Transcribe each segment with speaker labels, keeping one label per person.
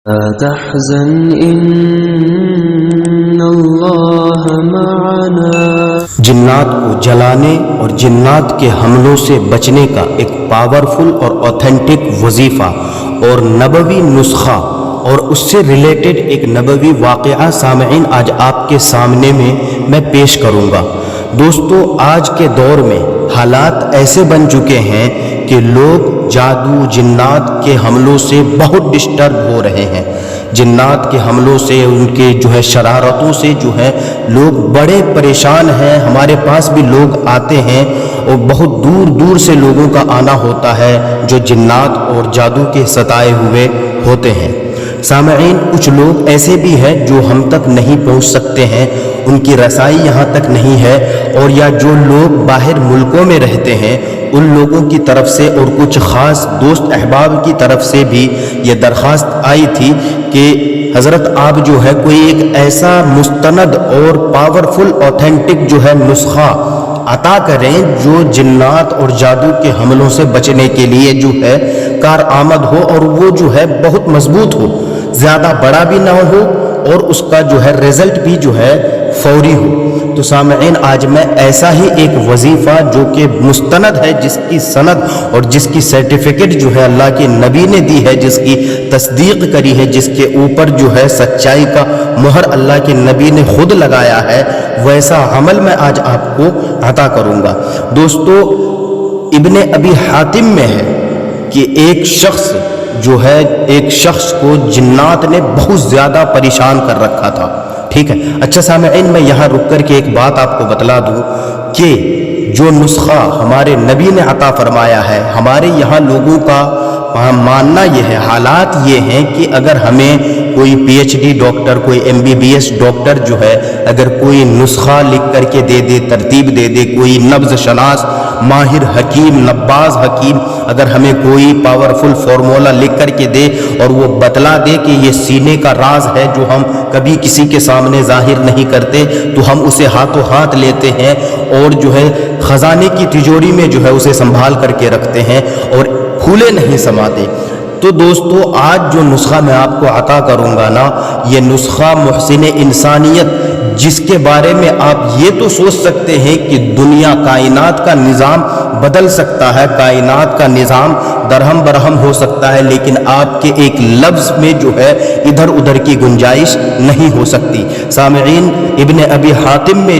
Speaker 1: لا تحزن إن الله معنا۔
Speaker 2: جنات کو جلانے اور جنات کے حملوں سے بچنے کا ایک پاورفل اور اوتھینٹک وظیفہ اور نبوی نسخہ اور اس سے ریلیٹڈ ایک نبوی واقعہ سامعین آج آپ کے سامنے میں پیش کروں گا۔ دوستو، آج کے دور میں حالات ایسے بن چکے ہیں کہ لوگ جادو جنات کے حملوں سے بہت ڈسٹرب ہو رہے ہیں۔ جنات کے حملوں سے، ان کے شرارتوں سے لوگ بڑے پریشان ہیں۔ ہمارے پاس بھی لوگ آتے ہیں اور بہت دور دور سے لوگوں کا آنا ہوتا ہے جو جنات اور جادو کے ستائے ہوئے ہوتے ہیں۔ سامعین، کچھ لوگ ایسے بھی ہیں جو ہم تک نہیں پہنچ سکتے ہیں، ان کی رسائی یہاں تک نہیں ہے، اور یا جو لوگ باہر ملکوں میں رہتے ہیں ان لوگوں کی طرف سے اور کچھ خاص دوست احباب کی طرف سے بھی یہ درخواست آئی تھی کہ حضرت آپ کوئی ایک ایسا مستند اور پاورفل اوتھینٹک نسخہ عطا کریں جو جنات اور جادو کے حملوں سے بچنے کے لیے کارآمد ہو، اور وہ بہت مضبوط ہو، زیادہ بڑا بھی نہ ہو، اور اس کا رزلٹ بھی فوری ہو۔ تو سامعین، آج میں ایسا ہی ایک وظیفہ جو کہ مستند ہے، جس کی سند اور جس کی سرٹیفکیٹ اللہ کے نبی نے دی ہے، جس کی تصدیق کری ہے، جس کے اوپر سچائی کا مہر اللہ کے نبی نے خود لگایا ہے، ویسا عمل میں آج آپ کو عطا کروں گا۔ دوستو، ابن ابی حاتم میں ہے کہ ایک شخص کو جنات نے بہت زیادہ پریشان کر رکھا تھا۔ ٹھیک ہے، اچھا سامعین، میں یہاں رک کر کے ایک بات آپ کو بتلا دوں کہ جو نسخہ ہمارے نبی نے عطا فرمایا ہے، ہمارے یہاں لوگوں کا ماننا یہ ہے، حالات یہ ہیں کہ اگر ہمیں کوئی پی ایچ ڈی ڈاکٹر، کوئی MBBS ڈاکٹر اگر کوئی نسخہ لکھ کر کے دے دے، ترتیب دے دے، کوئی نبض شناس ماہر حکیم، نباز حکیم اگر ہمیں کوئی پاورفل فارمولا لکھ کر کے دے اور وہ بتلا دے کہ یہ سینے کا راز ہے جو ہم کبھی کسی کے سامنے ظاہر نہیں کرتے، تو ہم اسے ہاتھوں ہاتھ لیتے ہیں اور خزانے کی تجوری میں اسے سنبھال کر کے رکھتے ہیں اور کھلے نہیں سماتے۔ تو دوستو، آج جو نسخہ میں آپ کو عطا کروں گا نا، یہ نسخہ محسن انسانیت، جس کے بارے میں آپ یہ تو سوچ سکتے ہیں کہ دنیا کائنات کا نظام بدل سکتا ہے، کائنات کا نظام درہم برہم ہو سکتا ہے، لیکن آپ کے ایک لفظ میں ادھر ادھر کی گنجائش نہیں ہو سکتی۔ سامعین، ابن ابی حاتم میں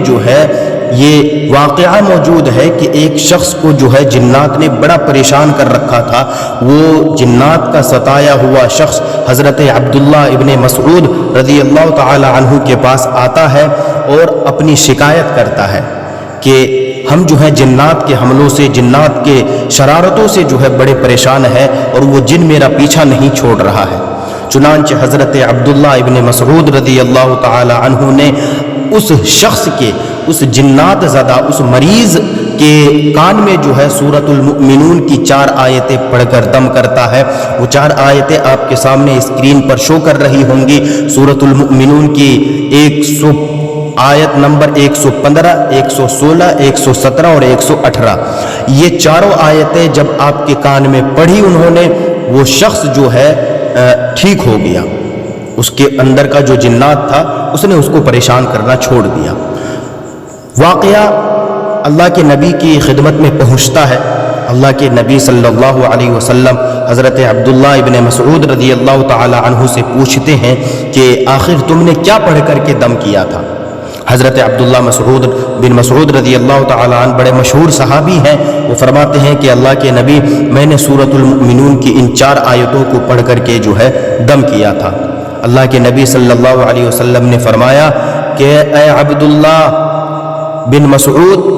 Speaker 2: یہ واقعہ موجود ہے کہ ایک شخص کو جنات نے بڑا پریشان کر رکھا تھا۔ وہ جنات کا ستایا ہوا شخص حضرت عبداللہ ابن مسعود رضی اللہ تعالی عنہ کے پاس آتا ہے اور اپنی شکایت کرتا ہے کہ ہم جنات کے حملوں سے، جنات کے شرارتوں سے بڑے پریشان ہیں اور وہ جن میرا پیچھا نہیں چھوڑ رہا ہے۔ چنانچہ حضرت عبداللہ ابن مسعود رضی اللہ تعالی عنہ نے اس شخص کے، اس جنات زدہ، اس مریض کے کان میں سورۃ المؤمنون کی 4 آیتیں پڑھ کر دم کرتا ہے۔ وہ 4 آیتیں آپ کے سامنے اسکرین پر شو کر رہی ہوں گی۔ سورۃ المؤمنون کی آیت نمبر 115، 116، 117 اور 118، یہ چاروں آیتیں جب آپ کے کان میں پڑھی انہوں نے، وہ شخص ٹھیک ہو گیا۔ اس کے اندر کا جو جنات تھا اس نے اس کو پریشان کرنا چھوڑ دیا۔ واقعہ اللہ کے نبی کی خدمت میں پہنچتا ہے۔ اللہ کے نبی صلی اللہ علیہ وسلم حضرت عبداللہ ابن مسعود رضی اللہ تعالی عنہ سے پوچھتے ہیں کہ آخر تم نے کیا پڑھ کر کے دم کیا تھا؟ حضرت عبداللہ بن مسعود رضی اللہ تعالی عنہ بڑے مشہور صحابی ہیں۔ وہ فرماتے ہیں کہ اللہ کے نبی، میں نے سورۃ المؤمنون کی ان 4 آیتوں کو پڑھ کر کے دم کیا تھا۔ اللہ کے نبی صلی اللہ علیہ وسلم نے فرمایا کہ اے عبداللہ بن مسعود،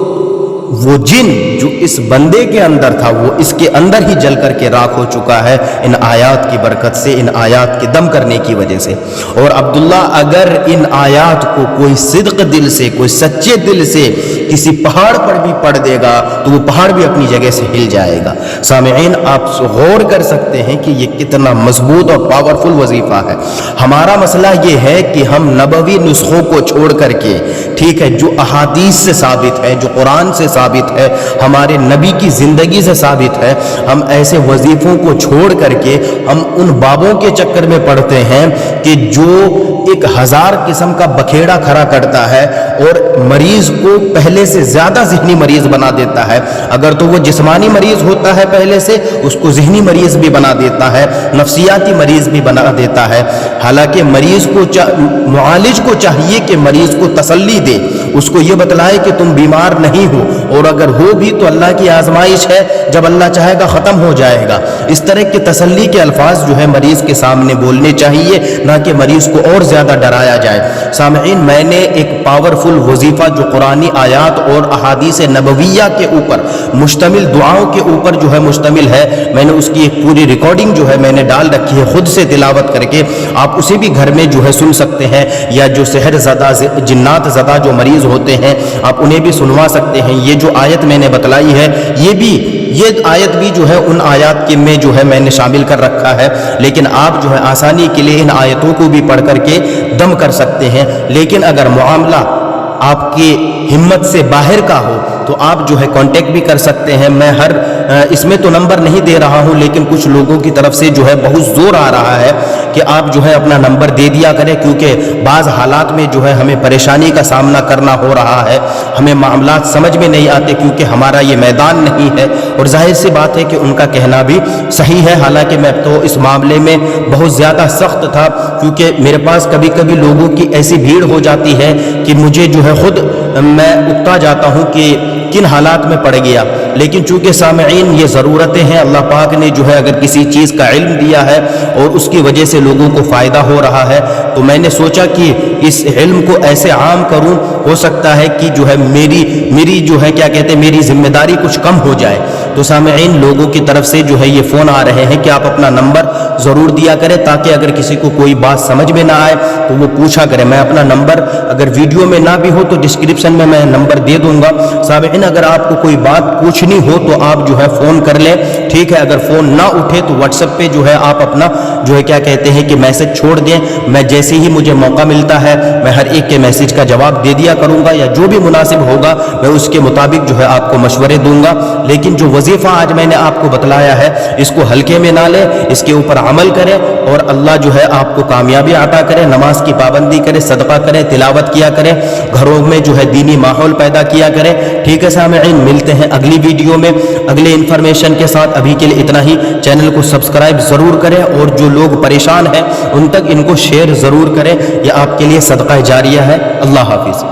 Speaker 2: وہ جن جو اس بندے کے اندر تھا وہ اس کے اندر ہی جل کر کے راکھ ہو چکا ہے، ان آیات کی برکت سے، ان آیات کے دم کرنے کی وجہ سے۔ اور عبداللہ، اگر ان آیات کو کوئی صدق دل سے، کوئی سچے دل سے کسی پہاڑ پر بھی پڑھ دے گا تو وہ پہاڑ بھی اپنی جگہ سے ہل جائے گا۔ سامعین، آپ غور کر سکتے ہیں کہ یہ کتنا مضبوط اور پاورفل وظیفہ ہے۔ ہمارا مسئلہ یہ ہے کہ ہم نبوی نسخوں کو چھوڑ کر کے، ٹھیک ہے، جو احادیث سے ثابت ہے، جو قرآن سے ثابت ہے, ہمارے نبی کی زندگی سے ثابت ہے. ہم ایسے وظیفوں کو چھوڑ کر کے ہم ان بابوں کے چکر میں پڑتے ہیں کہ جو 1000 قسم کا بکھیڑا کھڑا کرتا ہے اور مریض کو پہلے سے زیادہ ذہنی مریض بنا دیتا ہے. اگر تو وہ جسمانی مریض ہوتا ہے پہلے سے, اس کو ذہنی مریض بھی بنا دیتا ہے, نفسیاتی مریض بھی بنا دیتا ہے. حالانکہ مریض کو معالج کو چاہیے کہ مریض کو تسلی دے, اس کو یہ بتلائے کہ تم بیمار نہیں ہو, اور اگر ہو بھی تو اللہ کی آزمائش ہے, جب اللہ چاہے گا ختم ہو جائے گا. اس طرح کے تسلی کے الفاظ جو ہے مریض کے سامنے بولنے چاہیے, نہ کہ مریض کو اور زیادہ ڈرایا جائے. سامعین, میں نے ایک پاورفل وظیفہ جو قرآنی آیات اور احادیث نبویہ کے اوپر مشتمل, دعاؤں کے اوپر جو ہے مشتمل ہے, میں نے اس کی ایک پوری ریکارڈنگ جو ہے میں نے ڈال رکھی ہے خود سے تلاوت کر کے. آپ اسے بھی گھر میں جو ہے سن سکتے ہیں, یا جو سحر زدہ جنات زدہ جو مریض ہوتے ہیں آپ انہیں بھی سنوا سکتے ہیں. یہ جو آیت میں نے بتلائی ہے یہ آیت بھی جو ہے ان آیات کے میں جو ہے میں نے شامل کر رکھا ہے, لیکن آپ جو ہے آسانی کے لیے ان آیتوں کو بھی پڑھ کر کے دم کر سکتے ہیں. لیکن اگر معاملہ آپ کی ہمت سے باہر کا ہو تو آپ جو ہے کانٹیکٹ بھی کر سکتے ہیں. میں اس میں تو نمبر نہیں دے رہا ہوں, لیکن کچھ لوگوں کی طرف سے جو ہے بہت زور آ رہا ہے کہ آپ جو ہے اپنا نمبر دے دیا کریں, کیونکہ بعض حالات میں جو ہے ہمیں پریشانی کا سامنا کرنا ہو رہا ہے, ہمیں معاملات سمجھ میں نہیں آتے کیونکہ ہمارا یہ میدان نہیں ہے. اور ظاہر سی بات ہے کہ ان کا کہنا بھی صحیح ہے, حالانکہ میں تو اس معاملے میں بہت زیادہ سخت تھا, کیونکہ میرے پاس کبھی کبھی لوگوں کی ایسی بھیڑ ہو جاتی ہے کہ مجھے جو ہے خود میں اکتا جاتا ہوں کہ کن حالات میں پڑ گیا. لیکن چونکہ سامعین یہ ضرورتیں ہیں, اللہ پاک نے جو ہے اگر کسی چیز کا علم دیا ہے اور اس کی وجہ سے لوگوں کو فائدہ ہو رہا ہے, تو میں نے سوچا کہ اس علم کو ایسے عام کروں, ہو سکتا ہے کہ جو ہے میری جو ہے کیا کہتے ہیں میری ذمہ داری کچھ کم ہو جائے. تو سامعین, لوگوں کی طرف سے جو ہے یہ فون آ رہے ہیں کہ آپ اپنا نمبر ضرور دیا کریں, تاکہ اگر کسی کو کوئی بات سمجھ میں نہ آئے تو وہ پوچھا کرے. میں اپنا نمبر اگر ویڈیو میں نہ بھی ہو تو ڈسکرپشن میں نمبر دے دوں گا. سامعین, اگر آپ کو کوئی بات پوچھنی ہو تو آپ جو ہے فون کر لیں, ٹھیک ہے. اگر فون نہ اٹھے تو واٹس ایپ پہ جو ہے آپ اپنا جو ہے کیا کہتے ہیں کہ میسج چھوڑ دیں. میں جیسے ہی مجھے موقع ملتا ہے میں ہر ایک کے میسج کا جواب دے دیا کروں گا, یا جو بھی مناسب ہوگا میں اس کے مطابق جو ہے آپ کو مشورے دوں گا. لیکن جو وظیفہ آج میں نے آپ کو بتلایا ہے اس کو ہلکے میں نہ لیں, اس کے اوپر عمل کریں, اور اللہ جو ہے آپ کو کامیابی عطا کرے. نماز کی پابندی کریں, صدقہ کریں, تلاوت کیا کریں, گھروں میں جو ہے دینی ماحول پیدا کیا کریں. ٹھیک ہے سامعین, ملتے ہیں اگلی ویڈیو میں اگلے انفارمیشن کے ساتھ. ابھی کے لیے اتنا ہی. چینل کو سبسکرائب ضرور کریں, اور جو لوگ پریشان ہیں ان تک ان کو شیئر ضرور کریں. یہ آپ کے لیے صدقہ جاریہ ہے. اللہ حافظ.